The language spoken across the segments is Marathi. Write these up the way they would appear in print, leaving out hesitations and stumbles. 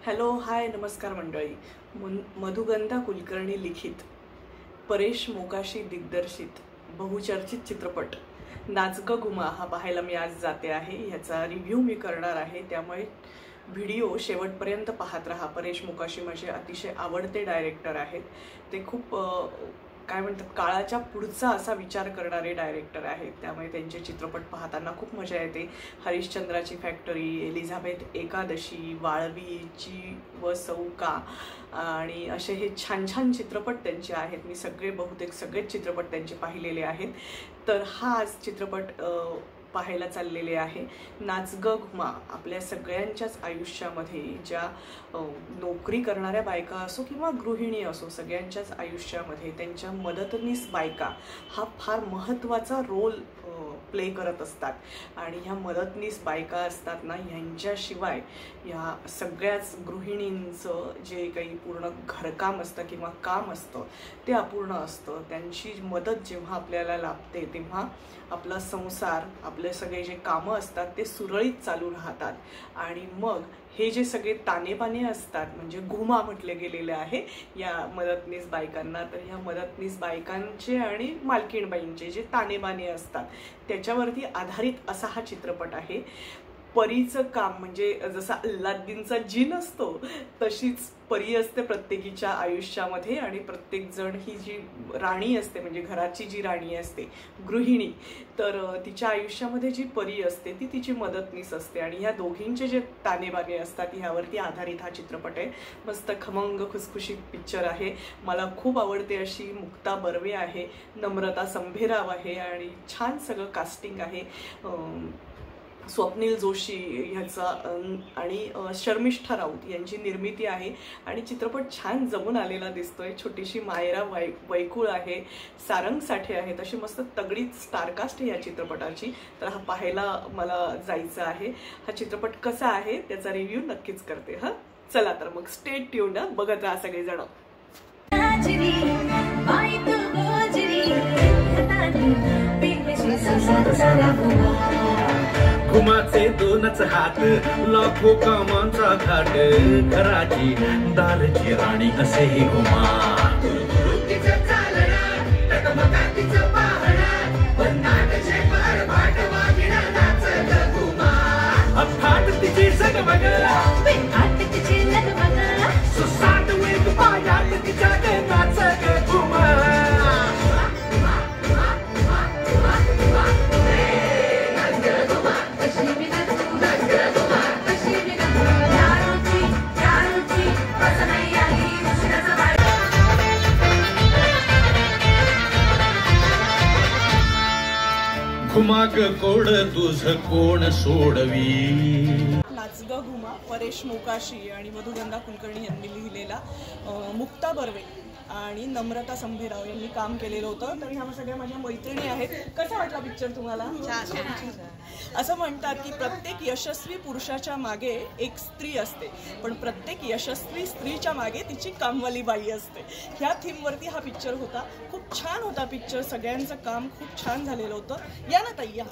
हॅलो हाय नमस्कार मंडळी. मधुगंधा कुलकर्णी लिखित, परेश मोकाशी दिग्दर्शित बहुचर्चित चित्रपट नाच ग घुमा हा पाहायला मी आज जाते आहे. ह्याचा रिव्ह्यू मी करणार आहे, त्यामुळे व्हिडिओ शेवटपर्यंत पाहत राहा. परेश मोकाशी माझे अतिशय आवडते डायरेक्टर आहेत. ते खूप काय म्हणतात काळाच्या पुढचा असा विचार करणारे डायरेक्टर आहेत, त्यामुळे त्यांचे चित्रपट पाहताना खूप मजा येते. हरिश्चंद्राची फॅक्टरी, एलिझाबेथ एकादशी, वाळवीची व सौका आणि असे हे छान छान चित्रपट त्यांचे आहेत. मी बहुतेक सगळेच चित्रपट त्यांचे पाहिलेले आहेत. तर हा चित्रपट पाहायला चाललेले आहे. नाच ग घुमा आपल्या सगळ्यांच्याच आयुष्यामध्ये, ज्या नोकरी करणाऱ्या बायका असो किंवा गृहिणी असो, सगळ्यांच्याच आयुष्यामध्ये त्यांच्या मदतनीस बायका हा फार महत्त्वाचा रोल प्ले करत असतात. आणि ह्या मदतनीस बायका असतात ना, ह्यांच्याशिवाय ह्या सगळ्याच गृहिणींचं जे काही पूर्ण घरकाम असतं किंवा काम असतं ते अपूर्ण असतं. त्यांची मदत जेव्हा आपल्याला लाभते तेव्हा आपला संसार, आपले सगळे जे कामं असतात ते सुरळीत चालू राहतात. आणि मग हे जे सगळे तानेबाने असतात, म्हणजे घुमा म्हटले गेलेले आहे या मदतनीस बायकांना, तर ह्या मदतनीस बायकांचे आणि मालकीणबाईंचे जे तानेबाने असतात त्याच्यावरती आधारित असा हा चित्रपट आहे. परीचं काम म्हणजे जसा अल्लाद्दीनचा जिन असतो तशीच परी असते प्रत्येकीच्या आयुष्यामध्ये. आणि प्रत्येक जण ही जी राणी असते, म्हणजे घराची जी राणी असते गृहिणी, तर तिच्या आयुष्यामध्ये जी परी असते ती तिची मदतनीस असते. आणि ह्या दोघींचे जे तानेबाने असतात ह्यावरती आधारित हा चित्रपट आहे. मस्त खमंग खुसखुशीत पिक्चर आहे. मला खूप आवडते अशी मुक्ता बर्वे आहे, नम्रता संभेराव आहे आणि छान सगळं कास्टिंग आहे. स्वप्नील जोशी ह्याचा आणि शर्मिष्ठा राऊत यांची निर्मिती आहे. आणि चित्रपट छान जमून आलेला दिसतोय. छोटीशी मायरा वैकुळ आहे, सारंग साठे आहेत, अशी मस्त तगडीत स्टारकास्ट आहे या चित्रपटाची. तर हा पाहायला मला जायचं आहे. हा चित्रपट कसा आहे त्याचा रिव्ह्यू नक्कीच करते. हा चला तर मग स्टे ट्यून्ड, बघत राहा सगळेजण. घुमाचे दोनच हात, लाखो कामांचा घाट, घराची दारची राणी असे हे घुमा. अफाट तिची जगमग, तिची लगमग, सुसाट वेग पायात तिच्या नाच ग घुमा. घुमाग कोड तुझ कोण सोडवी. नाच ग घुमा परेश मोकाशी आणि मधुगंधा कुलकर्णी यांनी लिहिलेला, मुक्ता बर्वे आणि नम्रता संभेराव यांनी काम केलेलं होतं. तर ह्या सगळ्या माझ्या मैत्रिणी आहेत. कसा वाटला पिक्चर तुम्हाला? असं म्हणतात की प्रत्येक यशस्वी पुरुषाच्या मागे एक स्त्री असते, पण प्रत्येक यशस्वी स्त्रीच्या मागे तिची कामवाली बाई असते. ह्या थीमवरती हा पिक्चर होता. खूप छान होता पिक्चर. सगळ्यांचं काम खूप छान झालेलं होतं. या ना ताई, या.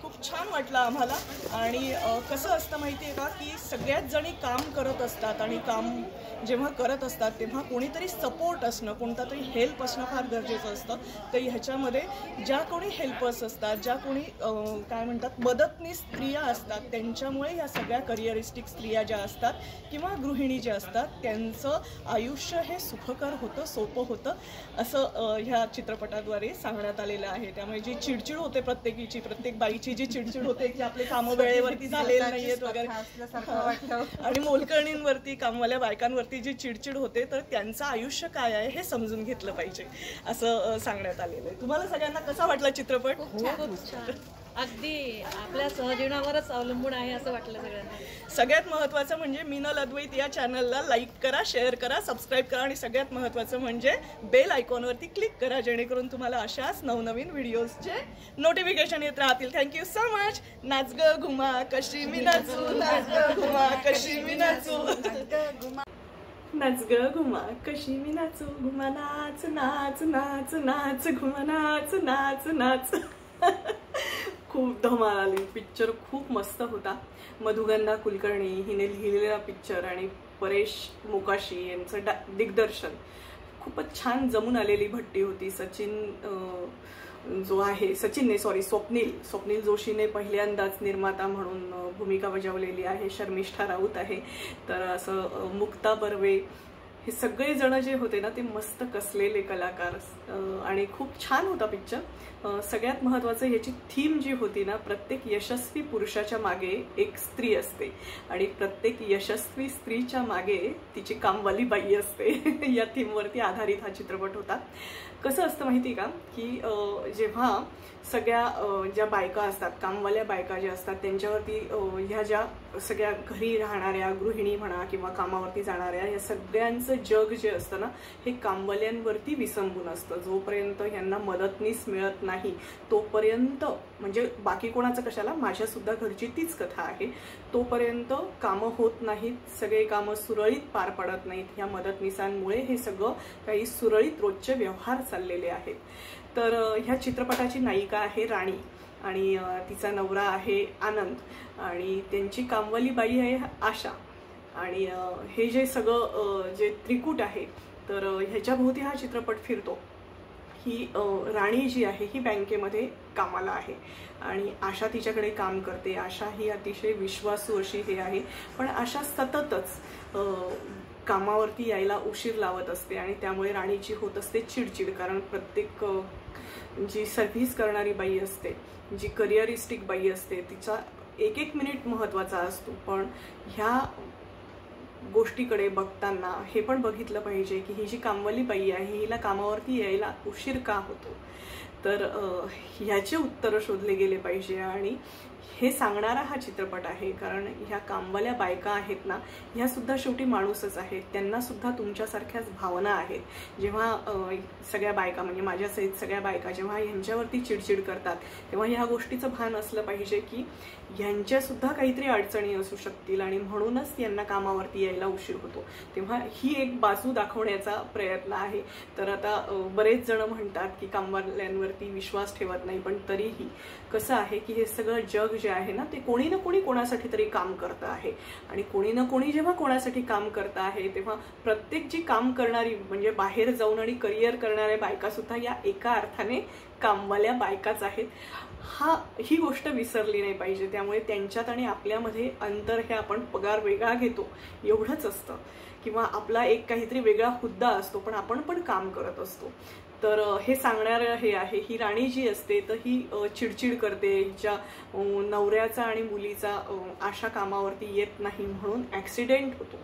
खूप छान वाटलं आम्हाला. आणि कसं असतं माहिती आहे का, की सगळ्याच जणी काम करत असतात आणि काम जेव्हा करत असतात तेव्हा कोणीतरी सपोर्ट असणं, कोणता तरी हेल्प असणं फार गरजेचं असतं. तर ह्याच्यामध्ये ज्या कोणी हेल्पर्स असतात, ज्या कोणी काय म्हणतात मदतनीस स्त्रिया असतात, त्यांच्यामुळे या सगळ्या करिअरिस्टिक स्त्रिया ज्या असतात किंवा गृहिणी ज्या असतात त्यांचं आयुष्य हे सुखकर होतं, सोपं होतं, असं ह्या चित्रपटाद्वारे सांगण्यात आलेलं आहे. त्यामुळे जी चिडचिड होते प्रत्येकीची, प्रत्येक बाईची जी चिडचिड होते की आपले कामं वेळेवरती झालेले नाहीयेत वगैरे, आणि मोलकर्णींवरती, कामवाल्या बायकांवरती जी चिडचिड होते, तर त्यांचं आयुष्य काय आहे हे समजून घेतलं पाहिजे असं सांगण्यात आलेलं आहे. तुम्हाला सगळ्यांना कसा वाटला चित्रपट? अगदी आपल्या सहजीवनावरच अवलंबून आहे असं वाटलं सगळ्यांना. सगळ्यात महत्त्वाचं म्हणजे मीनल अद्वैत या चॅनलला लाईक करा, शेअर करा, सबस्क्राईब करा आणि सगळ्यात महत्त्वाचं म्हणजे बेल आयकॉनवरती क्लिक करा, जेणेकरून तुम्हाला अशाच नवनवीन व्हिडिओजचे नोटिफिकेशन येत राहतील. Thank you so much. नाच ग घुमा कशी मी नाचू, नाच ग घुमा कशी मी नाचू, नाच ग घुमा कशी मी नाचू, घुमा नाच नाच नाच नाच, घुमा नाच नाच नाच. खूप धमाल आली. पिक्चर खूप मस्त होता. मधुगंधा कुलकर्णी हिने लिहिलेला पिक्चर आणि परेश मोकाशी यांचं दिग्दर्शन खूपच छान जमून आलेली भट्टी होती. स्वप्नील जोशीने पहिल्यांदाच निर्माता म्हणून भूमिका बजावलेली आहे. शर्मिष्ठा राऊत आहे. तर असं मुक्ता बर्वे हे सगळे जण जे होते ना ते मस्त कसलेले कलाकार आणि खूप छान होता पिक्चर. सगळ्यात महत्त्वाचं याची थीम जी होती ना, प्रत्येक यशस्वी पुरुषाच्या मागे एक स्त्री असते आणि प्रत्येक यशस्वी स्त्रीच्या मागे तिची कामवाली बाई असते. या थीमवरती आधारित हा चित्रपट होता. कसं असतं माहिती का की जेव्हा सगळ्या ज्या बायका असतात, कामवाल्या बायका ज्या असतात, त्यांच्यावरती ह्या ज्या सगळ्या घरी राहणाऱ्या गृहिणी म्हणा किंवा कामावरती जाणाऱ्या या सगळ्यांचं जग जे असतं ना हे कामवाल्यांवरती विसंबून असतं. जोपर्यंत ह्यांना मदतनीस मिळत नाही तोपर्यंत, म्हणजे बाकी कोणाचं कशाला, माझ्या सुद्धा घरची तीच कथा आहे, तोपर्यंत कामं होत नाहीत, सगळे कामं सुरळीत पार पडत नाहीत. ह्या मदतनीसांमुळे हे सगळं काही सुरळीत रोजचे व्यवहार चाललेले आहेत. तर ह्या चित्रपटाची नायिका आहे राणी आणि तिचा नवरा आहे आनंद आणि त्यांची कामवाली बाई आहे आशा. आणि हे जे सगळं जे त्रिकूट आहे तर ह्याच्याभोवती हा चित्रपट फिरतो. ही राणी जी आहे ही बँकेमध्ये कामाला आहे आणि आशा तिच्याकडे काम करते. आशा ही अतिशय विश्वासू अशी हे आहे, पण आशा सततच कामावरती यायला उशीर लावत असते आणि त्यामुळे राणीची होत असते चिडचिड. कारण प्रत्येक जी सर्व्हिस करणारी बाई असते, जी करिअरिस्टिक बाई असते, तिचा एक एक मिनिट महत्त्वाचा असतो. पण ह्या गोष्टीकडे बघताना हे पण बघितलं पाहिजे की ही जी कामवाली बाई आहे हिला कामावरती यायला उशीर का होतो. तर ह्याचे उत्तर शोधले गेले पाहिजे आणि हे सांगणारा हा चित्रपट आहे. कारण ह्या कामवाल्या बायका आहेत ना, ह्या सुद्धा शेवटी माणूसच आहेत. त्यांना सुद्धा तुमच्यासारख्याच भावना आहेत. जेव्हा सगळ्या बायका म्हणजे माझ्यासहित सगळ्या बायका जेव्हा ह्यांच्यावरती चिडचिड करतात तेव्हा ह्या गोष्टीचं भान असलं पाहिजे की ह्यांच्या सुद्धा काहीतरी अडचणी असू शकतील आणि म्हणूनच यांना कामावरती यायला उशीर होतो. तेव्हा ही एक बाजू दाखवण्याचा प्रयत्न आहे. तर आता बरेच जण म्हणतात की कामवाल्यांवरती विश्वास ठेवत नाही, पण तरीही कसं आहे की हे सगळं जग जे आहे ना ते कोणी ना कोणी कोणासाठी तरी काम करतं आहे आणि कोणी ना कोणी जेव्हा कोणासाठी काम करतं आहे तेव्हा प्रत्येक जी काम करणारी म्हणजे बाहेर जाऊन आणि करिअर करणाऱ्या बायका सुद्धा या एका अर्थाने कामवाल्या बायकाच आहेत. ही गोष्ट विसरली नाही पाहिजे. त्यामुळे त्यांच्यात आणि आपल्यामध्ये अंतर हे आपण पगार वेगळा घेतो एवढंच असतं किंवा आपला एक काहीतरी वेगळा हुद्दा असतो, पण आपण पण काम करत असतो. तर हे सांगणारं हे आहे. ही राणी जी असते तर ही चिडचिड करते. हिच्या नवऱ्याचा आणि मुलीचा आशा कामावरती येत नाही म्हणून ॲक्सिडेंट होतो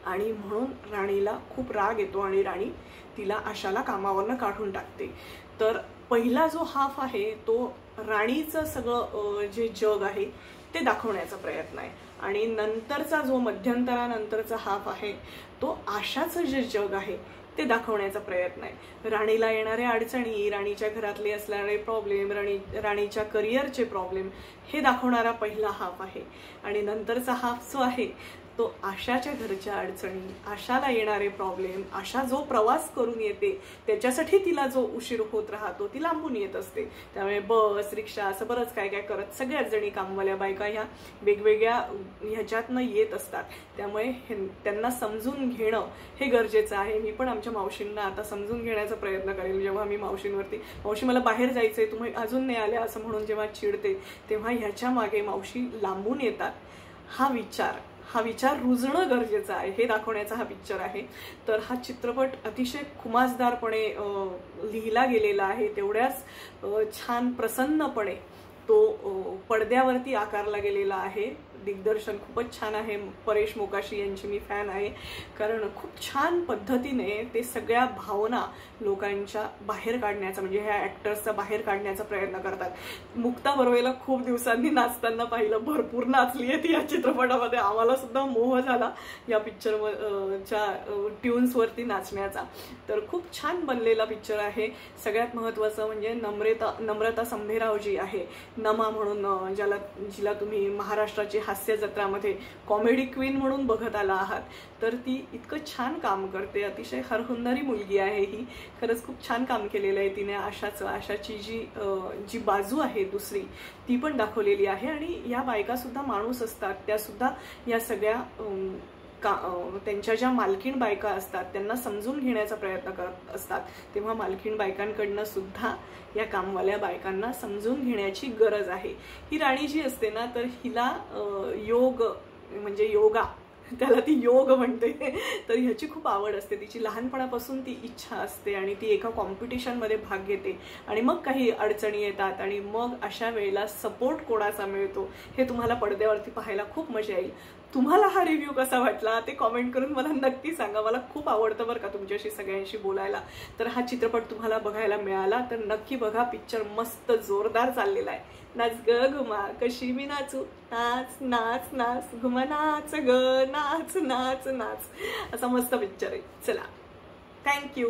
आणि म्हणून राणीला खूप राग येतो आणि राणी तिला आशाला कामावरनं काढून टाकते. तर पहिला जो हाफ आहे तो राणीचं सगळं जे जग आहे ते दाखवण्याचा प्रयत्न आहे आणि नंतरचा जो मध्यंतरानंतरचा हाफ आहे तो आशाचं जे जग आहे ते दाखवण्याचा प्रयत्न आहे. राणीला येणाऱ्या अडचणी, राणीच्या घरातले असणारे प्रॉब्लेम, राणीच्या करिअरचे प्रॉब्लेम हे दाखवणारा पहिला हाफ आहे आणि नंतरचा हाफ जो आहे तो आशाच्या घरच्या अडचणी, आशाला येणारे प्रॉब्लेम, आशा जो प्रवास करून येते त्याच्यासाठी तिला जो उशीर होत राहतो ती लांबून येत असते. त्यामुळे बस, रिक्षा असं बरंच काय काय करत सगळ्याच जणी कामवाल्या बायका ह्या वेगवेगळ्या ह्याच्यातनं येत असतात. त्यामुळे त्यांना समजून घेणं हे गरजेचं आहे. मी पण आमच्या मावशींना आता समजून घेण्याचा प्रयत्न करेल. जेव्हा मी मावशींवरती मावशी मला बाहेर जायचंय तुम्ही अजून नाही आल्या असं म्हणून जेव्हा चिडते तेव्हा ह्याच्या मागे मावशी लांबून येतात. हा विचार रुजणं गरजेचं आहे हे दाखवण्याचा हा पिक्चर आहे. तर हा चित्रपट अतिशय खुमासदारपणे लिहिला गेलेला आहे. तेवढ्याच छान प्रसन्नपणे तो पडद्यावरती आकारला गेलेला आहे. दिग्दर्शन खूपच छान आहे. परेश मोकाशी यांची मी फॅन आहे कारण खूप छान पद्धतीने ते सगळ्या भावना लोकांच्या बाहेर काढण्याचा म्हणजे ह्या ॲक्टर्सचा बाहेर काढण्याचा प्रयत्न करतात. मुक्ता बर्वेला खूप दिवसांनी नाचताना पाहिलं. भरपूर नाचली आहे ती या चित्रपटामध्ये. आम्हाला सुद्धा मोह झाला या पिक्चरच्या ट्यून्सवरती नाचण्याचा. तर खूप छान बनलेला पिक्चर आहे. सगळ्यात महत्त्वाचं म्हणजे नम्रता संभेराव जी आहे, नमा म्हणून जिला तुम्ही महाराष्ट्राची हास्य जत्रामध्ये कॉमेडी क्वीन म्हणून बघत आला आहात, तर ती इतकं छान काम करते. अतिशय हरहुन्नरी मुलगी आहे ही. खरंच खूप छान काम केलेलं आहे तिने. आशाची जी बाजू आहे दुसरी ती पण दाखवलेली आहे. आणि या बायका सुद्धा माणूस असतात, त्या सुद्धा या सगळ्या त्यांच्या ज्या मालकीण बायका असतात त्यांना समजून घेण्याचा प्रयत्न करत असतात. तेव्हा मालकीण बायकांकडनं सुद्धा या कामवाल्या बायकांना समजून घेण्याची गरज आहे. ही राणी जी असते ना, तर हिला योग म्हणजे योगा, त्याला ती योग म्हणते, तर ह्याची खूप आवड असते. तिची लहानपणापासून ती इच्छा असते आणि ती एका कॉम्पिटिशनमध्ये भाग घेते. आणि मग काही अडचणी येतात आणि मग अशा वेळेला सपोर्ट कोणाचा मिळतो हे तुम्हाला पडद्यावरती पाहायला खूप मजा येईल. तुम्हाला हा रिव्ह्यू कसा वाटला ते कॉमेंट करून मला नक्की सांगा. मला खूप आवडतं बरं का तुमच्याशी सगळ्यांशी बोलायला. तर हा चित्रपट तुम्हाला बघायला मिळाला तर नक्की बघा. पिक्चर मस्त जोरदार चाललेला आहे. नाच ग घुमा कशी मी नाचू, नाच नाच नाच घुमा नाच ग नाच नाच नाच, असा मस्त पिक्चर आहे. चला, थँक्यू.